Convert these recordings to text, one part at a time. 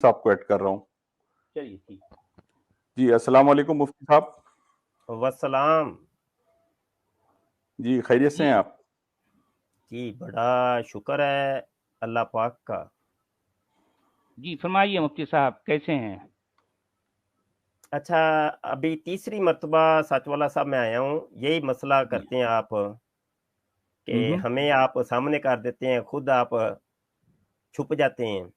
साहब को ऐड कर रहा हूँ। चलिए ठीक। जी अस्सलाम वालेकुम मुफ्ती साहब। वसलाम। जी खैरियत से जी हैं आप? जी, बड़ा शुक्र है अल्लाह पाक का। जी फरमाइए मुफ्ती साहब कैसे हैं? अच्छा, अभी तीसरी मर्तबा सच वाला साहब मैं आया हूँ। यही मसला जी करते हैं आप कि हम्म हमें आप सामने कर देते हैं, खुद आप छुप जाते हैं।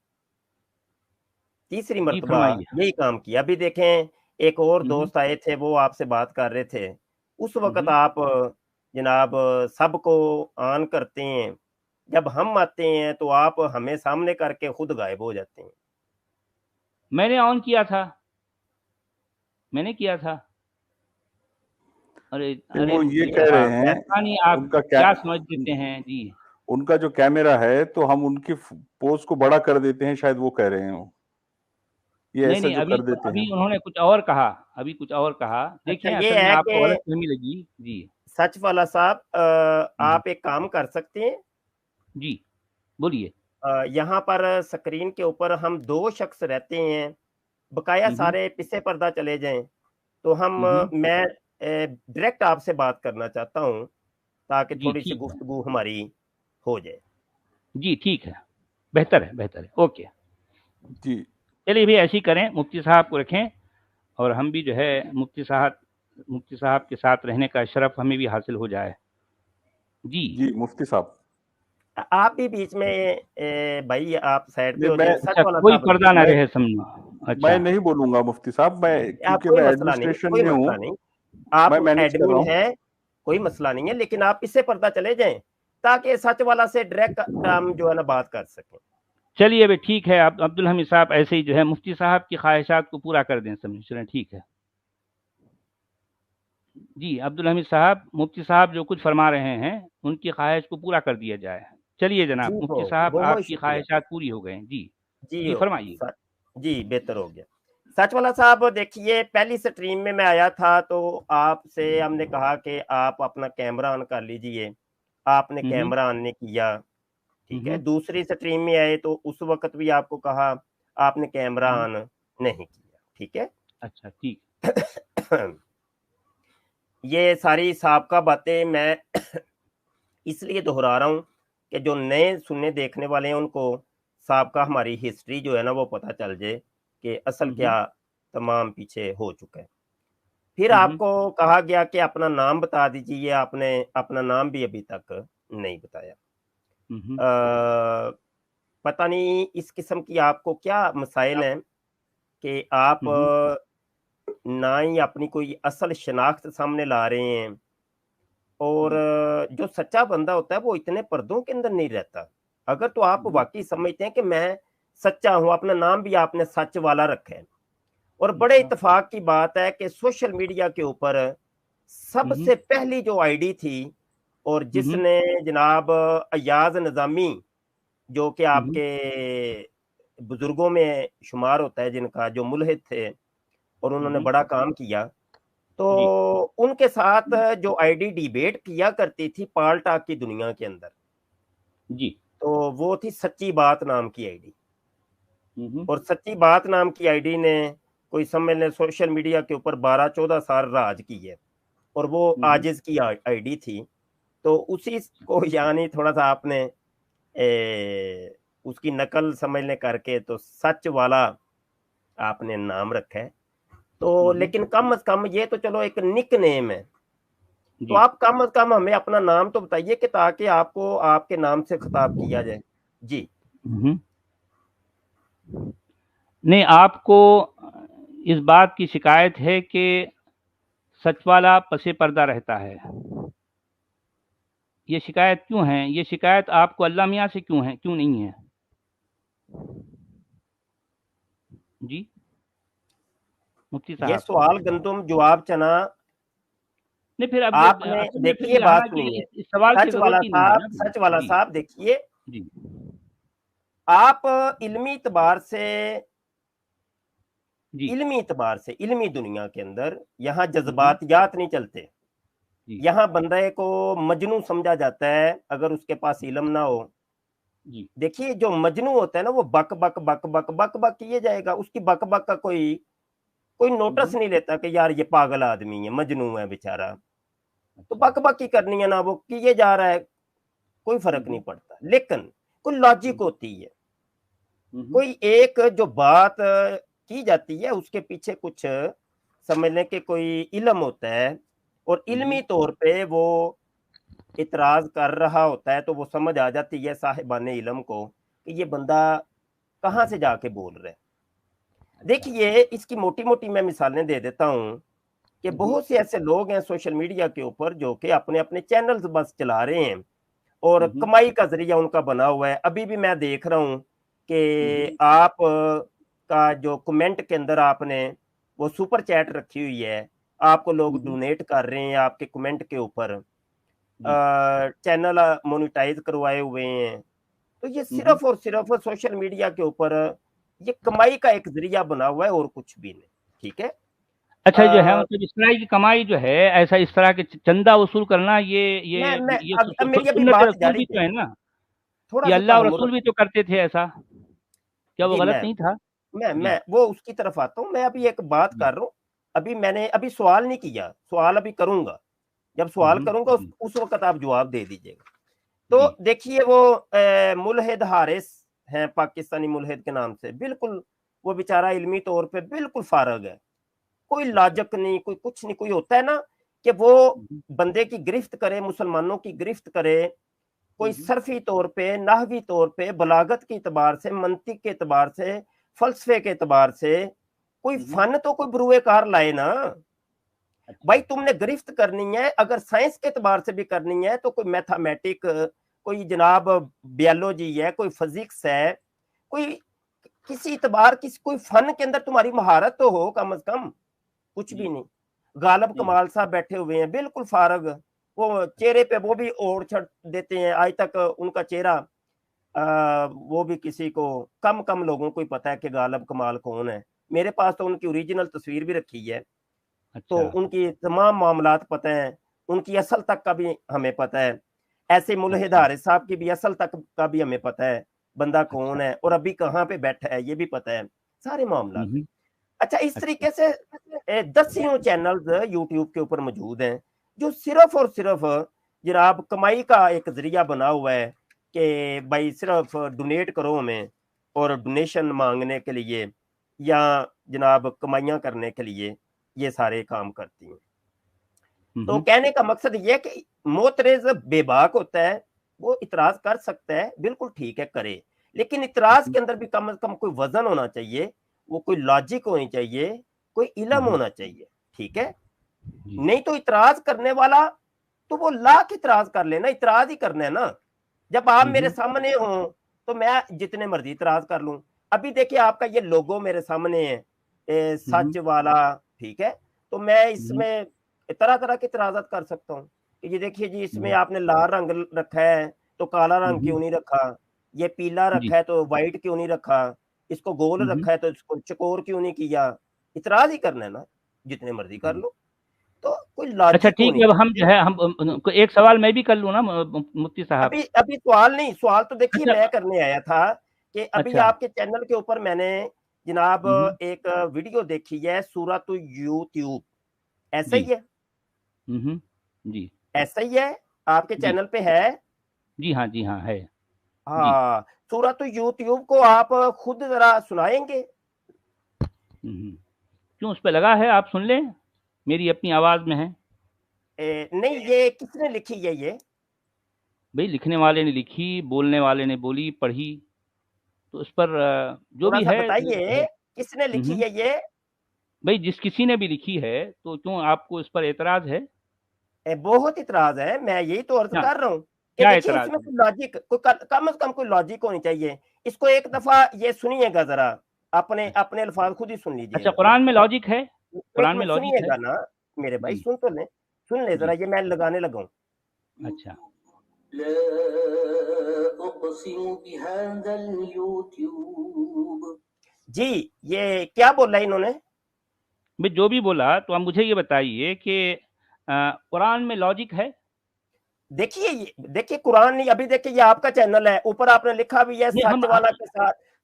तीसरी जी मर्तबा फरमाइए। यही काम किया। अभी देखें, एक और हम्म दोस्त आए थे, वो आपसे बात कर रहे थे। उस वक़्त हम्म आप जनाब सबको ऑन करते हैं। जब हम आते हैं तो आप हमें सामने करके खुद गायब हो जाते हैं। मैंने ऑन किया था, मैंने किया था। अरे नहीं, अरे वो ये मुफ्ती कह रहे साहब हैं ऐसा नहीं, आप उनका क्या क्या समझ लेते हैं? जी उनका जो कैमरा है तो हम उनकी पोज को बड़ा कर देते हैं, शायद वो कह रहे हैं वो। ये नहीं ऐसा नहीं, जो अभी कर देते हैं। अभी उन्होंने कुछ और कहा, अभी कुछ और कहा। अच्छा, देखिए ये असल में है आपको कि गलतफहमी लगी। जी सच वाला साहब, हम्म, आप एक काम कर सकते हैं। जी बोलिए। यहाँ पर स्क्रीन के ऊपर हम 2 शख्स रहते हैं, बकाया हम्म सारे पीछे पर्दा चले जाएँ, तो हम्म, मैं डायरेक्ट आपसे बात करना चाहता हूँ, ताकि जी थोड़ी-सी ठीक है, गुफ्तगू हमारी हो जाए। जी ठीक है, बेहतर है बेहतर है, ओके। जी चलिए भी ऐसे ही करें, मुफ्ती साहब को रखें और हम भी जो है मुफ्ती साहब के साथ रहने का शरफ हमें भी हासिल हो जाए। जी जी मुफ्ती साहब। आप भी बीच में भाई आप साइड पे नहीं हो मैं जाएँ, सच अच्छा, वाला कोई साहब पर्दा ना मैं रहे समझो। अच्छा मैं नहीं बोलूंगा मुफ्ती साहब, मैं आप क्योंकि कोई मैं मसला नहीं, एडमिनिस्ट्रेशन कोई में हूँ। मसला नहीं। आप मैं मैनेज कर रहा एडमिन हूँ। हैं, कोई मसला नहीं है, लेकिन आप इससे पर्दा चले जाएँ, ताकि सच वाला से डायरेक्ट हम जो है ना बात कर सकें। चलिए अभी ठीक है, आप अब्दुल हमीद साहब ऐसे ही जो है मुफ्ती साहब की ख्वाहिशात को पूरा कर दें, समझ चलें, ठीक है। जी अब्दुल हमीद साहब, मुफ्ती साहब जो कुछ फरमा रहे हैं उनकी ख्वाहिश को पूरा कर दिया जाए। चलिए जी, जनाब मुफ्ती हो, साहब, बहुत आपकी शुक्रिया। ख्वाहिशात पूरी हो गए। जी जी जी हो फरमाइए। स जी, बेहतर हो गया। सच वाला साहब देखिए, पहली स्ट्रीम में मैं आया था तो आपसे हमने कहा कि आप अपना कैमरा ऑन कर लीजिए। आपने हम्म कैमरा ऑन नहीं किया, ठीक है। हम्म दूसरी स्ट्रीम में आए तो उस वक़्त भी आपको कहा, आपने कैमरा हम्म, ऑन नहीं किया, ठीक है। अच्छा ठीक। ये सारी साबका बातें मैं इसलिए दोहरा रहा हूँ कि जो नए सुनने देखने वाले हैं उनको साबका हमारी हिस्ट्री जो है ना वो पता चल जाए कि असल हम्म क्या तमाम पीछे हो चुका है। फिर हम्म आपको कहा गया कि अपना नाम बता दीजिए, आपने अपना नाम भी अभी तक नहीं बताया। हम्म पता नहीं इस किस्म की आपको क्या मसाइल हैं कि आप हम्म ना ही अपनी कोई असल शनाख्त सामने ला रहे हैं, और हम्म जो सच्चा बंदा होता है वो इतने पर्दों के अंदर नहीं रहता। अगर तो आप हम्म, वाक़ई समझते हैं कि मैं सच्चा हूँ, अपना नाम भी आपने सच वाला रखा है। और बड़े अच्छा इत्तेफ़ाक की बात है कि सोशल मीडिया के ऊपर हम्म सबसे पहली जो आईडी थी, और हम्म जिसने जनाब अय्याज़ निज़ामी, जो कि हम्म आपके बुज़ुर्गों में शुमार होता है, जिनका जो मुल्हिद थे और उन्होंने हम्म, बड़ा काम किया। तो जी उनके साथ जो आईडी डिबेट किया करती थी पाल टॉक की दुनिया के अंदर, जी तो वो थी सच्ची बात नाम की आईडी। हम्म और सच्ची बात नाम की आईडी ने कोई समझ लें सोशल मीडिया के ऊपर 12-14 साल राज की है, और वो हम्म आजिज़ की आईडी थी। तो उसी को यानी थोड़ा-सा आपने उसकी नकल समझ लें करके तो सच वाला आपने नाम रखा है। तो हम्म, लेकिन कम से कम ये तो चलो एक निक नेम है। तो जी आप कम से कम हमें अपना नाम तो बताइए कि ताकि आपको आपके नाम से खिताब किया जाए। जी। हम्म। नहीं, आपको इस बात की शिकायत है कि सच वाला पसे पर्दा रहता है। ये शिकायत क्यों है? ये शिकायत आपको अल्लाह मियाँ से क्यों है, क्यों नहीं है? जी मुफ्ती ये साहब। सवाल गंदुम जवाब चना। नहीं फिर अब आपने असल में फिर देखिए, बात यहाँ के सुनिए। इस सवाल की ज़रूरत ही नहीं है ना फिर। सच वाला जी, साहब देखिए, जी। आप इल्मी एतबार से, जी, इल्मी दुनिया के अंदर यहाँ हुँ, जज़्बातियात नहीं चलते। जी, यहाँ बंदे को मजनू समझा जाता है अगर उसके पास इल्म ना हो, جی देखिए जो मजनू होता है ना वो बक बक बक बक बक बक किए जाएगा, उसकी बक बक का कोई नोटिस नहीं लेता कि यार ये पागल आदमी है, मजनू है बेचारा, तो बक बक ही करनी है ना, वो किए जा रहा है, कोई फर्क नहीं पड़ता। लेकिन कोई लॉजिक होती है, कोई एक जो बात की जाती है उसके पीछे कुछ समझ लें कि कोई इल्म होता है, और इल्मी तौर पे वो इतराज कर रहा होता है, तो वो समझ आ जाती है साहिबाने इल्म को कि ये बंदा कहाँ से जाके बोल रहा है। देखिए इसकी मोटी मोटी मैं मिसालें दे देता हूँ कि बहुत से ऐसे लोग हैं सोशल मीडिया के ऊपर जो कि अपने अपने चैनल्स बस चला रहे हैं और कमाई का जरिया उनका बना हुआ है। अभी भी मैं देख रहा हूँ कि आप का जो कमेंट के अंदर आपने वो सुपर चैट रखी हुई है, आपको लोग डोनेट कर रहे हैं आपके कमेंट के ऊपर, चैनल मोनेटाइज करवाए हुए हैं। तो ये सिर्फ और सिर्फ सोशल मीडिया के ऊपर ये कमाई का एक जरिया बना हुआ है और कुछ भी नहीं। ठीक है। अच्छा जो है मतलब इस तरह की कमाई जो है, ऐसा इस तरह के चंदा वसूल करना, ये ये अब मेरी अभी सुन्नत बात रसूल जारी भी तो है, है ना, थोड़ा ये सा अल्लाह और तहम्मुल रसूल भी तो करते थे ऐसा, क्या वो जी गलत नहीं था? मैं जी वो उसकी तरफ आता हूँ। मैं अभी एक बात जी कर रहा हूँ, अभी मैंने अभी सवाल नहीं किया, सवाल अभी करूंगा, जब सवाल करूंगा जी उस वक्त आप जवाब दे दीजिएगा। जी तो देखिए वो मुल्हिद हारिस हैं पाकिस्तानी मुल्हिद के नाम से, बिल्कुल वो बेचारा इल्मी तौर पे बिल्कुल फारग है, कोई लाजक नहीं, कोई कुछ नहीं। कोई होता है ना कि वो बंदे की गिरफ्त करे, मुसलमानों की गिरफ्त करे, कोई सरफी तौर पे, नाहवी तौर पे, बलागत के एतबार से, मंतिक के एतबार से, फलसफे के एतबार से कोई फन तो कोई बरूए कार लाए ना भाई। तुमने गिरफ्त करनी है, अगर साइंस के एतबार से भी करनी है तो कोई मैथमेटिक, कोई जनाब बायोलॉजी है, कोई फिजिक्स है, कोई किसी एतबार किसी कोई फन के अंदर तुम्हारी महारत तो हो कम से कम। कुछ भी नहीं। गालब कमाल साहब बैठे हुए हैं बिल्कुल फारग, वो चेहरे पे वो भी ओढ़ छड़ देते हैं, आज तक उनका चेहरा वो भी किसी को कम कम लोगों को ही पता है कि गालब कमाल कौन है। मेरे पास तो उनकी ओरिजिनल तस्वीर भी रखी है, तो अच्छा उनकी तमाम मामलात पता है, उनकी असल तक का भी हमें पता है। ऐसे मुल्हिद अच्छा हारिस साहब की भी असल तक का भी हमें पता है, बंदा कौन अच्छा है और अभी कहाँ पे बैठा है ये भी पता है, सारे मामलात। अच्छा इस अच्छा तरीके से दसियों चैनल्स यूट्यूब के ऊपर मौजूद हैं जो सिर्फ और सिर्फ जनाब कमाई का एक जरिया बना हुआ है कि भाई सिर्फ डोनेट करो हमें, और डोनेशन मांगने के लिए या जनाब कमाइयाँ करने के लिए ये सारे काम करती हैं। तो कहने का मकसद ये है कि मोतरेज बेबाक होता है, वो इतराज कर सकता है, बिल्कुल ठीक है करे, लेकिन इतराज के अंदर भी कम से कम कोई वजन होना चाहिए, वो कोई लॉजिक होनी चाहिए, कोई इल्म होना चाहिए। ठीक है। जी नहीं तो इतराज करने वाला तो वो लाख इतराज कर लेना, इतराज ही करना है ना। जब आप मेरे सामने हो तो मैं जितने मर्जी इतराज कर लूं। अभी देखिए आपका ये लोगो मेरे सामने है, सच वाला, ठीक है। तो मैं इसमें तरह तरह के इतराजात कर सकता हूँ। ये देखिए जी इसमें आपने लाल रंग रखा है तो काला रंग क्यों नहीं रखा, ये पीला जी रखा है तो व्हाइट क्यों नहीं रखा, इसको गोल रखा है तो इसको चकोर क्यों नहीं किया। इतराज ही करना है ना, जितने मर्जी कर लो, तो कोई अच्छा लॉजिक ठीक होनी है, अब हम चाहिए। जो है हम एक सवाल मैं भी कर लूँ ना मुफ्ती साहब? अभी अभी सवाल नहीं, सवाल तो देखिए अच्छा मैं करने आया था कि अभी अच्छा आपके चैनल के ऊपर मैंने जनाब एक वीडियो देखी है सूरत यूट्यूब, ऐसा जी ही है, जी ऐसा ही है आपके जी चैनल पे है। जी हाँ है जी। हाँ, सूरत यूट्यूब को आप खुद जरा सुनाएंगे। क्यों उस पे लगा है, आप सुन लें, मेरी अपनी आवाज़ में है। नहीं ये किसने लिखी है ये? भाई लिखने वाले ने लिखी, बोलने वाले ने बोली, पढ़ी, तो उस पर जो थोड़ा भी सा है वो बताइए है। किसने लिखी है ये? भाई जिस किसी ने भी लिखी है तो क्यों आपको इस पर एतराज़ है? बहुत इतराज है, मैं यही तो अर्ज क्या कर रहा हूँ कि क्या देखिए एतराज़ इसमें है? कोई लॉजिक, कोई कम से कम कोई लॉजिक होनी चाहिए। इसको एक दफा ये सुनिएगा जरा, अपने अच्छा अपने अल्फाज खुद ही सुन अच्छा, लीजिएगा। कुरान में लॉजिक है? एक कुरान में मिनट लॉजिक है? सुनिएगा ना मेरे भाई, जी सुन तो ले, सुन ले जरा, जी ये मैं लगाने लगा हूँ। अच्छा لا أقسم بهذا اليوتيوب जी ये क्या बोला इन्होंने? भाई जो भी बोला, तो आप मुझे ये बताइए कि कुरान में लॉजिक है? देखिए कुरान नहीं, अभी देखिए ये आपका चैनल है, ऊपर आपने लिखा भी है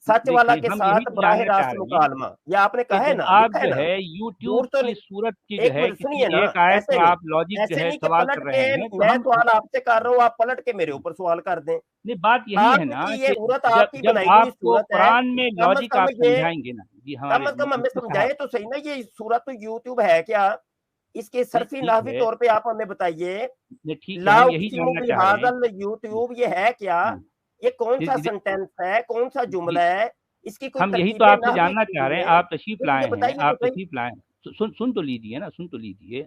सच वाला के साथ बराह जानना चाह रास्त रहे हैं मुकालमा, ये आपने कि कहा है जब ना, आप लिखा है जो ना। है दूर यूट्यूब तो की नहीं, सूरत की जो एक है मिनट किसी सुनिए ना, एक आयत ऐसे पर नहीं, आप लॉजिक जो ऐसे है नहीं कि सवाल पलट कर रहे के हैं, तो मैं हम सवाल आपसे कर रहा हूँ, आप पलट के मेरे ऊपर सवाल कर दें। नहीं, बात यही है ना आपकी ये कि सूरत जब आपकी जब बनाई हुई आपको सूरत है, कुरान में कम लॉजिक कम आप ये समझाएंगे ना जी, कम हमारे से कम हमें मुफ्ती समझाए साहब। तो सही ना, ये सूरत तो यूट्यूब है क्या, इसके नहीं सरफी ठीक नाहवी है, तौर पे आप हमें बताइए। नहीं ठीक है, ला हम यही उक़सिमु जानना बिल चाह रहे हैं। हाज़ल यूट्यूब ये है क्या, जी ये कौन जी सा जी सेंटेंस है, कौन सा जी, जुमला है, इसकी कोई हम यही तो तरकीबे आपसे नहवी जानना की चाह रहे हैं। है, आप तशरीफ ये मुझे लाए हैं, बताइए तो आप सही। तशरीफ लाए सुन तो लीजिए ना, सुन तो लीजिए।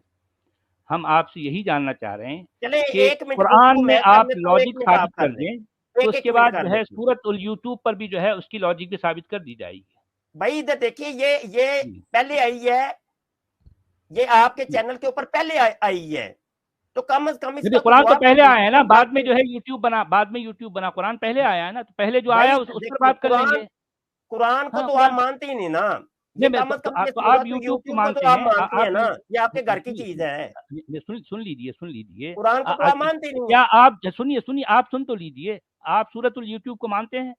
हम आपसे यही जानना चाह रहे हैं चले कि 1 मिनट कुरान गुफ्तगू में मैं कर आप लेता हूँ, 1 लॉजिक मिनट आप साबित कर कर लें, दें, तो 1-1 उसके मिनट बाद कर जो है लेते हैं। सूरत उल यूट्यूब पर भी जो है उसकी लॉजिक भी साबित कर दी जाएगी। भाई इधर देखिए, ये जी पहले आई है, ये आपके जी। चैनल के ऊपर पहले आई है, तो कम से कम नहीं, इसका कोई कुरान तो जवाब तो पहले आया है दीजिए, ना, हम बाद में बात जो है यूट्यूब बना, बाद में यूट्यूब बना। कुरान पहले आया है ना, तो पहले जो आया भाई उस पर देखिए बात कर लेंगे। कुरान को हाँ तो आप कुरान, मानते ही नहीं ना, ये नहीं मैं कम से कम ये तो आप सूरत यूट्यूब को यूट्यूब को तो मानते आप हैं, मानते हैं आप ना, ये आपके घर की सुनिए चीज है, सुन लीजिए, सुन लीजिए। कुरान को तो आप मानते ही नहीं क्या है। आप सुनिए सुनिए, आप सुन तो लीजिए। आप सूरतुल यूट्यूब को मानते हैं?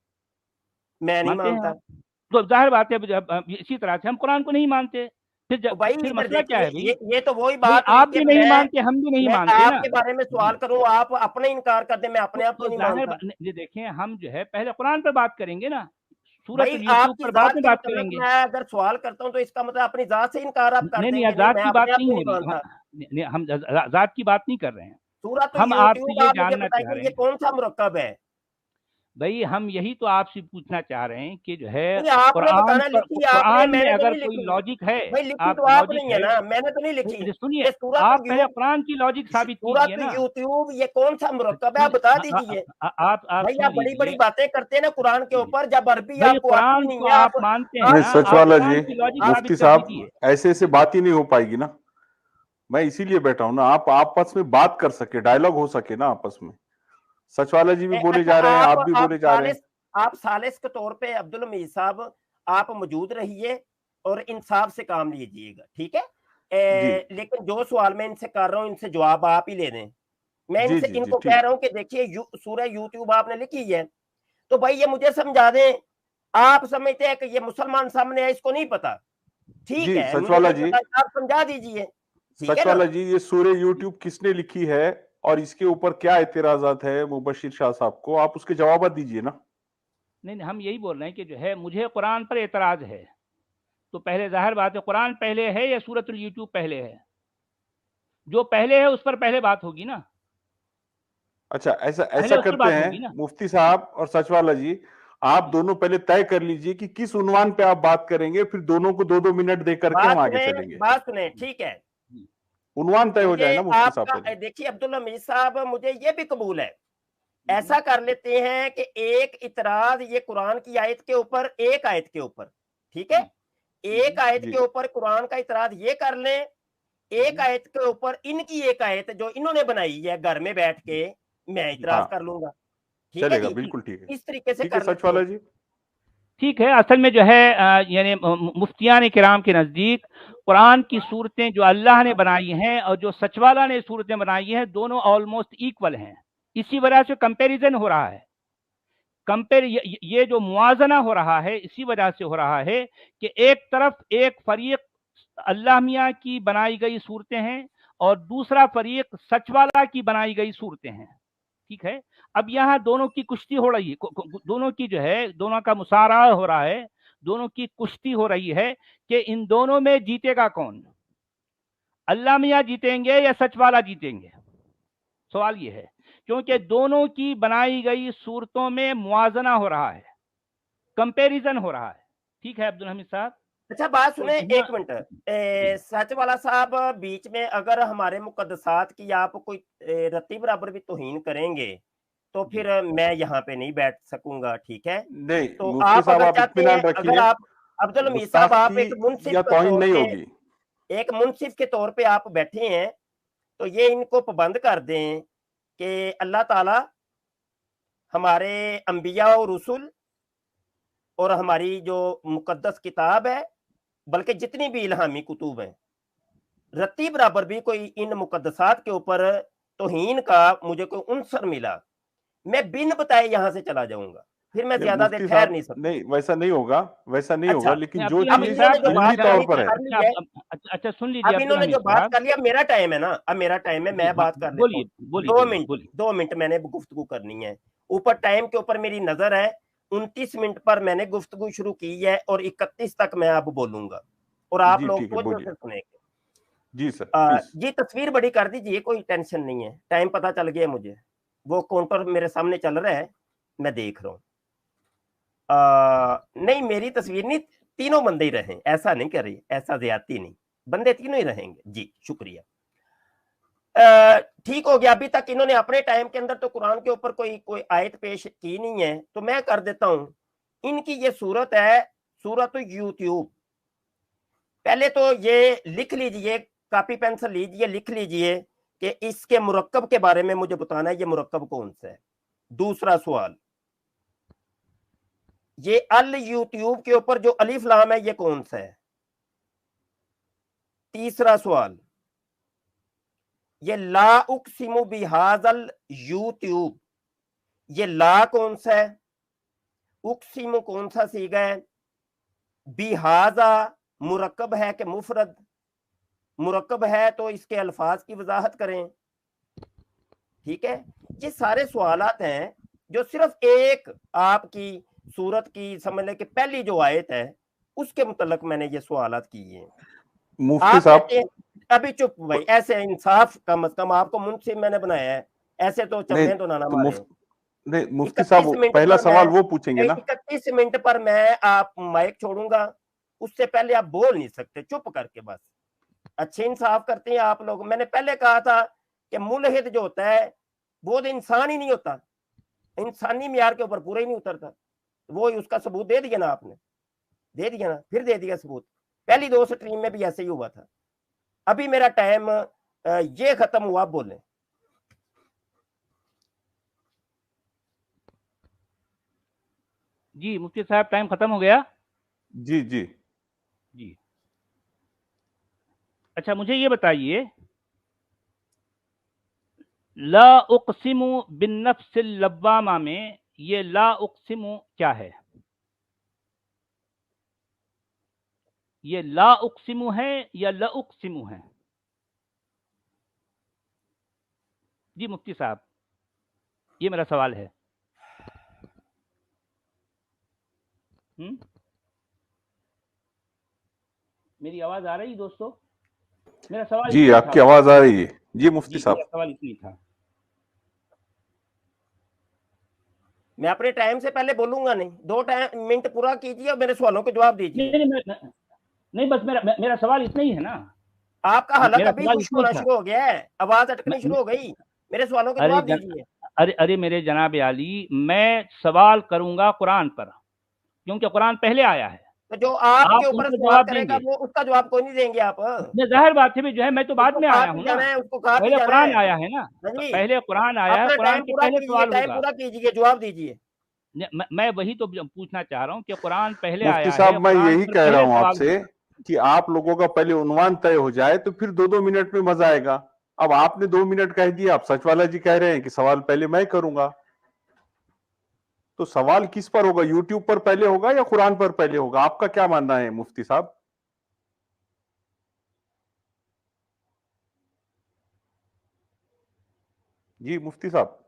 मैं नहीं मानते हैं मानता। आप? तो जाहिर बात है, अब इसी तरह से हम कुरान को नहीं मानते। तो भाई फिर इधर मसला क्या देखिए, है भाई? ये तो वही भाई बात हुई आप कि भी नहीं मानते, हम भी नहीं मैं मानते ना आपके बारे में जी। सवाल करूं, आप अपने इनकार कर दें, मैं अपने आप तो को नहीं जाहिर मानता। ये देखें, हम जो है पहले कुरान पर बात करेंगे ना, भाई सूरतुल यूट्यूब आपकी पर बाद जात में के बात मुतल्लिक करेंगे। मैं अगर सवाल करता हूं तो इसका मतलब अपनी जात से इनकार आप कर नहीं नहीं, देंगे, नहीं जात मैं की बात अपने आप नहीं को हो नहीं रही। मानता। नहीं, हम जात की बात नहीं कर रहे हैं। सूरत हम आपसे यूट्यूब ये आप मुझे जानना चाह बताइए रहे ये हैं कौन सा मुरक्कब है। भाई, हम यही तो आपसे पूछना चाह रहे हैं कि जो है नहीं आपने बताना, लिखी आपने, कुरान में मैंने तो अगर नहीं कोई लिखी। लॉजिक है, भाई लिखी आप तो लॉजिक आपने ही है है, ना, मैंने तो नहीं लिखी। सुनिए, ये आप पहले कुरान की लॉजिक साबित कीजिए सूरत ना। यूट्यूब ये कौन सा मुरक्कब है, आप सुनिए, बता दीजिए। आप भाई सुन आप बड़ी बड़ी लीजिए। बातें करते हैं ना कुरान के ऊपर, जब अरबी भाई आपको आती कुरान नहीं को है, आप आप मानते हैं नहीं ना, सच आप वाला जी, कुरान की लॉजिक साबित मुफ्ती कर साहब दीजिए। ऐसे बात ही नहीं हो पाएगी ना। मैं इसीलिए बैठा हूं ना, आप आपस में बात कर सके, डायलॉग हो सके ना आपस में। सच वाला जी भी बोले अच्छा जा रहे हैं, आप भी बोले जा रहे हैं। आप सालिस के तौर पे अब्दुल हमीद साहब आप मौजूद रहिए और इंसाफ से काम लीजिएगा, ठीक है। जी लेकिन जो सवाल मैं इनसे कर रहा हूँ, इनसे जवाब आप ही ले दें। मैं जी जी जी इनको कह ठीक। रहा हूँ कि देखिए सूरह यूट्यूब आपने लिखी है, तो भाई ये मुझे समझा दें। आप समझते हैं कि ये मुसलमान सामने है, इसको नहीं पता, ठीक जी है, सच मुझे वाला नहीं जी, पता, आप समझा दीजिए, ठीक है सच ना। वाला जी, ये सूर्य यूट्यूब किसने लिखी है और इसके ऊपर क्या एतराजात है मुबशिर शाह साहब को, आप उसके जवाब दीजिए ना। नहीं नहीं, हम यही बोल रहे हैं कि जो है मुझे कुरान पर एतराज है। तो पहले जाहिर बात है, कुरान पहले है या सूरतुल यूट्यूब पहले है? जो पहले है उस पर पहले बात होगी ना, अच्छा ऐसा पहले ऐसा उस पर करते बात हैं होगी ना मुफ्ती साहब और सच वाला जी, आप जी। दोनों पहले तय कर लीजिए कि किस उन्वान पे आप बात करेंगे, फिर दोनों को 2-2 मिनट दे करके हम आगे चलेंगे। बात सुने, ठीक है। जी उन्वान तय हो जाए मुझे ना मुफ्ती साहब आपका पहले। देखिए अब्दुल हमीद साहब, मुझे ये भी कबूल है, जी ऐसा कर लेते हैं कि एक इतराज ये कुरान की आयत के ऊपर, एक आयत के ऊपर, ठीक है, जी एक आयत जी के ऊपर कुरान का इतराज ये कर लें, एक जी आयत के ऊपर इनकी एक आयत जो इन्होंने बनाई है घर में बैठ के, मैं जी इतराज हाँ कर लूंगा, ठीक है चलेगा, जी। बिल्कुल ठीक है। इस तरीके से ठीक है कर सच लेते वाला हैं। जी। ठीक है। असल में जो है यानी मुफ्तियान किराम के नज़दीक कुरान की सूरतें जो अल्लाह ने बनाई हैं और जो सचवाला ने सूरतें बनाई हैं, दोनों ऑलमोस्ट इक्वल हैं। इसी वजह से कंपैरिजन हो रहा है। ये जो मुआजना हो रहा है, इसी वजह से हो रहा है कि एक तरफ एक फरीक अल्लाह मियाँ की बनाई गई सूरतें हैं और दूसरा फरीक सचवाला की बनाई गई सूरतें हैं, ठीक है। अब यहाँ दोनों की कुश्ती हो रही है, दोनों की जो है, दोनों का मुसारा हो रहा है, दोनों की कुश्ती हो रही है कि इन दोनों में जीतेगा कौन, अल्लाह मियाँ जीतेंगे या सचवाला जीतेंगे। सवाल ये है, क्योंकि दोनों की बनाई गई सूरतों में मुआजना हो रहा है, कंपैरिजन हो रहा है, ठीक है अब्दुल हमीद साहब। अच्छा बात तो सुने, यहाँ एक मिनट, जी सच वाला साहब, बीच में अगर हमारे मुकद्दसात की आप कोई रत्ती बराबर भी तौहीन करेंगे तो जी फिर मैं यहाँ पे नहीं बैठ सकूंगा, ठीक है। नहीं तो मुफ्ती आप साहब अगर आप चाहते हैं, इत्मीनान अगर रखिए, आप अब्दुल हमीद साहब आप गुस्ताखी एक मुनसिफ या के तौहीन तौर नहीं पे, होगी। एक मुनसिफ के तौर पे आप बैठे हैं, तो ये इनको पाबंद कर दें कि अल्लाह ताला हमारे अंबिया और रसूल और हमारी जो मुकद्दस किताब है, बल्कि जितनी भी इल्हामी कुतुब हैं, रत्ती बराबर भी कोई इन मुकद्दसात के ऊपर तौहीन का मुझे कोई उनसर मिला, मैं बिन बताए यहाँ से चला जाऊंगा, फिर मैं नहीं, ज्यादा देर मुफ्ती ठहर साहब नहीं सकता। नहीं, वैसा नहीं होगा, वैसा नहीं होगा, अच्छा, लेकिन नहीं, जो अभी अब चीज इन्होंने जो साहब बात इल्मी तौर करनी पर थी है, कर ली है। अच्छा सुन लीजिए अब अब्दुल इन्होंने हमीद जो बात साहब। कर लिया, मेरा टाइम है ना, अब मेरा टाइम है, जी, मैं हाँ, बात कर लेता बोलिए हूँ। बोलिए 2 बोलिए मिनट बोलिए। 2 मिनट मैंने गुफ्तगू करनी है। ऊपर टाइम के ऊपर मेरी नजर है, 29 मिनट पर मैंने गुफ्तगू शुरू की है और 31 तक मैं अब बोलूंगा और आप जी लोग ठीक है, तवज्जो बोलिए। से सुनेंगे। जी सर, प्लीज। ये तस्वीर बड़ी कर दीजिए, कोई टेंशन नहीं है, टाइम पता चल गया मुझे, वो काउंटर मेरे सामने चल रहा है, मैं देख रहा हूँ। नहीं, मेरी तस्वीर नहीं, तीनों बंदे ही रहे, ऐसा नहीं करिए, ऐसा ज्यादती नहीं, बंदे तीनों ही रहेंगे। जी शुक्रिया। ठीक हो गया। अभी तक इन्होंने अपने टाइम के अंदर तो कुरान के ऊपर कोई आयत पेश की नहीं है, तो मैं कर देता हूं। इनकी ये सूरत है, सूरत यूट्यूब। पहले तो ये लिख लीजिए, कॉपी पेंसिल लीजिए, लिख लीजिए कि इसके मुरक्कब के बारे में मुझे बताना है, ये मुरक्कब कौन सा है। दूसरा सवाल, ये अल यूट्यूब के ऊपर जो अलिफ लाम है ये कौन सा है। तीसरा सवाल, ये ला उक्सिमु बिहाजल यूट्यूब, ये ला कौन सा है, उक्सिमु कौन सा सीगा है, बिहाजा मुरक्कब है कि मुफरद, मुरक्कब है तो इसके अल्फाज की वजाहत करें। ठीक है, ये सारे सवालात हैं जो सिर्फ एक आपकी सूरत की समझ लें कि पहली जो आयत है उसके मुतल्लक मैंने ये सवालात किए हैं। मुफ्ती आप साहब, कहते हैं, अभी चुप भाई, ऐसे इंसाफ कम से कम, आपको मुंसिफ मैंने बनाया है, ऐसे तो नहीं चंबे तो ना तो मारे। नहीं, मुफ्ती 31 साहब मिनट पहला पर सवाल मैं वो पूछेंगे ना। 31 मिनट पर मैं आप माइक छोड़ूंगा, उससे पहले आप बोल नहीं सकते, चुप करके बस। अच्छे इंसाफ करते हैं आप लोग। मैंने पहले कहा था कि मुलहिद जो होता है वो तो इंसान ही नहीं होता, इंसानी मियार के ऊपर पूरा ही नहीं उतरता। वो उसका सबूत दे दिया ना आपने, दे दिया ना, फिर दे दिया सबूत। पहली 2 स्ट्रीम में भी ऐसे ही हुआ था। अभी मेरा टाइम ये खत्म हुआ, बोले। जी मुफ्ती साहब टाइम खत्म हो गया। जी जी जी अच्छा, मुझे ये बताइए, ला उक़सिमु बिन नफ्सिल लव्वामा में ये ला उक़सिमु क्या है? ये ला उक़सिमु है या ला उक़सिमु है? जी मुफ्ती साहब, ये मेरा सवाल है। मेरी आवाज आ रही दोस्तों? मेरा सवाल जी, इतना आपकी था। आवाज आ रही है। जी मुफ्ती जी, मेरा साहब, सवाल इतनी था। मैं अपने टाइम से पहले बोलूंगा नहीं, 2 मिनट पूरा कीजिए और मेरे सवालों के जवाब दीजिए। नहीं बस मेरा सवाल इतना ही है ना। आपका हलक मेरा अभी सवाल खुश्क इतना ही होना था। शुरू हो गया है, आवाज अटकनी शुरू हो गई। मेरे सवालों के जवाब दीजिए। अरे मेरे जनाब आली, मैं सवाल करूंगा कुरान पर, क्योंकि कुरान पहले आया है। तो जो आपके ऊपर उनको सवाल जवाब करेगा देंगे। वो उसका जवाब कोई नहीं देंगे आप। जाहिर बात है भी, जो है मैं तो बाद उसको में कहा आया भी हूँ जाना ना। है, उसको कहा भी पहले जाना कुरान है। आया है ना, हाँ जी, पहले कुरान आया है, अपना कुरान टाइम के पूरा पहले कीजिए, सवाल टाइम होगा। पूरा कीजिए, जवाब दीजिए। मैं वही तो पूछना चाह रहा हूँ कि कुरान पहले मुफ्ती आया साहब है, मैं कुरान यही पर कह रहा पहले हूं सवाल आपसे होगा। कि आप लोगों का पहले उन्वान तय हो जाए तो फिर 2-2 मिनट में मजा आएगा। अब आपने 2 मिनट कह दिया, आप सचवाला जी कह रहे हैं कि सवाल पहले मैं करूंगा, तो सवाल किस पर होगा? यूट्यूब पर पहले होगा या कुरान पर पहले होगा? आपका क्या मानना है मुफ्ती साहब? जी मुफ्ती साहब,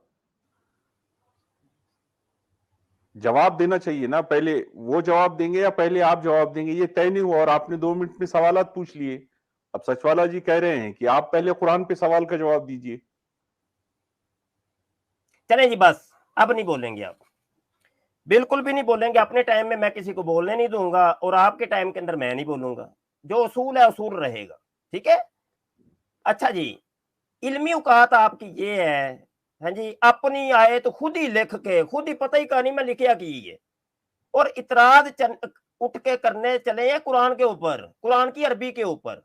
जवाब देना चाहिए ना। पहले वो जवाब देंगे या पहले आप जवाब देंगे, ये तय नहीं हुआ और आपने 2 मिनट में सवालात पूछ लिए। अब सचवाला जी कह रहे हैं कि आप पहले कुरान पे सवाल का जवाब दीजिए। चले जी, बस अब नहीं बोलेंगे आप, बिल्कुल भी नहीं बोलेंगे। अपने टाइम में मैं किसी को बोलने नहीं दूंगा और आपके टाइम के अंदर मैं नहीं बोलूंगा। जो उसूल है उसूल रहेगा, ठीक है। अच्छा जी, इल्मी औकात आपकी ये है, हाँ जी, अपनी आए तो खुद ही लिख के, खुद ही पता ही कहानी में लिखिया की है, और इतराज उठ के करने चले हैं कुरान के ऊपर, कुरान की अरबी के ऊपर।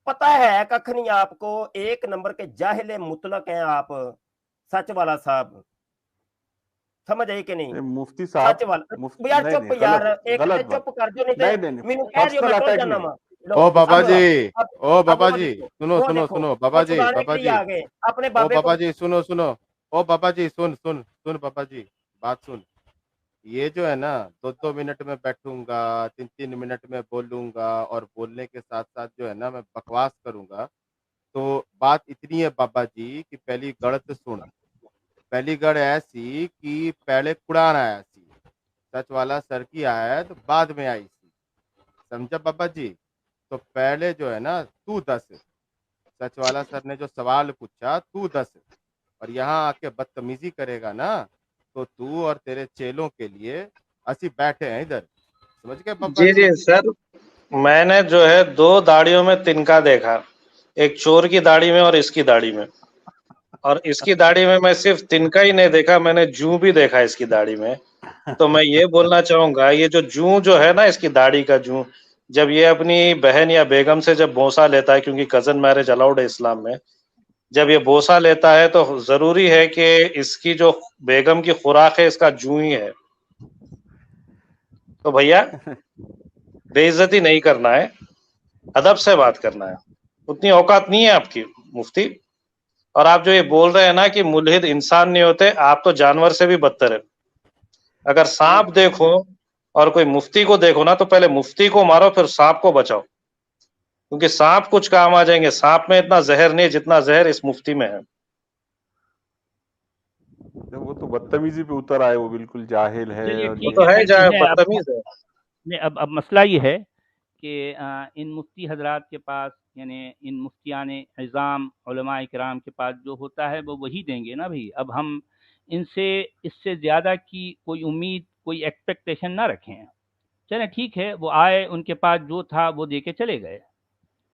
पता है कख नहीं आपको, 1 नंबर के जाहिल मुतलक हैं आप, सच वाला साहब, समझ आई कि नहीं? मुफ्ती सच साहब, वाला यार, नहीं चुप नहीं, यार, गलत एक गलत ते बात। चुप कर जो, नहीं नहीं ते नहीं, मैनू कह दियो, पर्सनल मैं टुर अटैक जाना नहीं, वा। लो ओ बाबा अब जी, अब ओ अब बाबा वो जी, देखो, सुनो वो सुनो देखो, सुनो वो बाबा जी, छुड़ाने बाबा के लिए जी, आ गए अपने ओ बाबे को। बाबा जी, सुनो सुनो, ओ बाबा जी, सुन सुन सुन बाबा जी, बात सुन। ये जो है ना 2-2 मिनट में बैठूंगा, 3-3 मिनट में बोलूंगा और बोलने के साथ साथ जो है ना मैं बकवास करूंगा। तो बात इतनी है बाबा जी कि पहली गढ़ तो सुन। पहली गढ़ ऐसी कि पहले कुरान आया सी, सच वाला सर की आयत बाद में आई सी, समझा बाबा जी। तो पहले जो है ना तू दस, सच वाला सर ने जो सवाल पूछा तू दस, और यहाँ आके बदतमीजी करेगा ना तो तू और तेरे चेलों के लिए असी बैठे हैं इधर, समझ गए बाबा जी जी। जी सर, मैंने जो है 2 दाढ़ियों में तिनका देखा, एक चोर की दाढ़ी में और इसकी दाढ़ी में। और इसकी दाढ़ी में मैं सिर्फ तिनका ही नहीं देखा, मैंने जूं भी देखा इसकी दाढ़ी में। तो मैं ये बोलना चाहूंगा, ये जो जूं जो है ना, इसकी दाढ़ी का जूं, जब ये अपनी बहन या बेगम से जब बोसा लेता है, क्योंकि कजन मैरिज अलाउड है इस्लाम में, जब ये बोसा लेता है तो जरूरी है कि इसकी जो बेगम की खुराक है इसका जूं ही है। तो भैया बेइज्जती नहीं करना है, अदब से बात करना है, उतनी औकात नहीं है आपकी मुफ्ती। और आप जो ये बोल रहे हैं ना कि मुल्हिद इंसान नहीं होते, आप तो जानवर से भी बदतर है। अगर सांप देखो और कोई मुफ्ती को देखो ना, तो पहले मुफ्ती को मारो फिर सांप को बचाओ, क्योंकि सांप कुछ काम आ जाएंगे, सांप में इतना जहर नहीं जितना जहर इस मुफ्ती में है। वो तो बदतमीजी पे उतर आए, वो बिल्कुल जाहिल है चलिए और वो ठीक तो है, है खैर जा ये है। अब बदतमीज है। नहीं, अब मसला ये है कि इन मुफ्ती हजरात के पास, यानी इन मुफ्तियान इज़ाम उलमा इकराम के पास जो होता है वो वही देंगे ना भाई। अब हम इनसे इससे ज़्यादा की कोई उम्मीद, कोई एक्सपेक्टेशन ना रखें। चलें ठीक है, वो आए, उनके पास जो था वो दे के चले गए।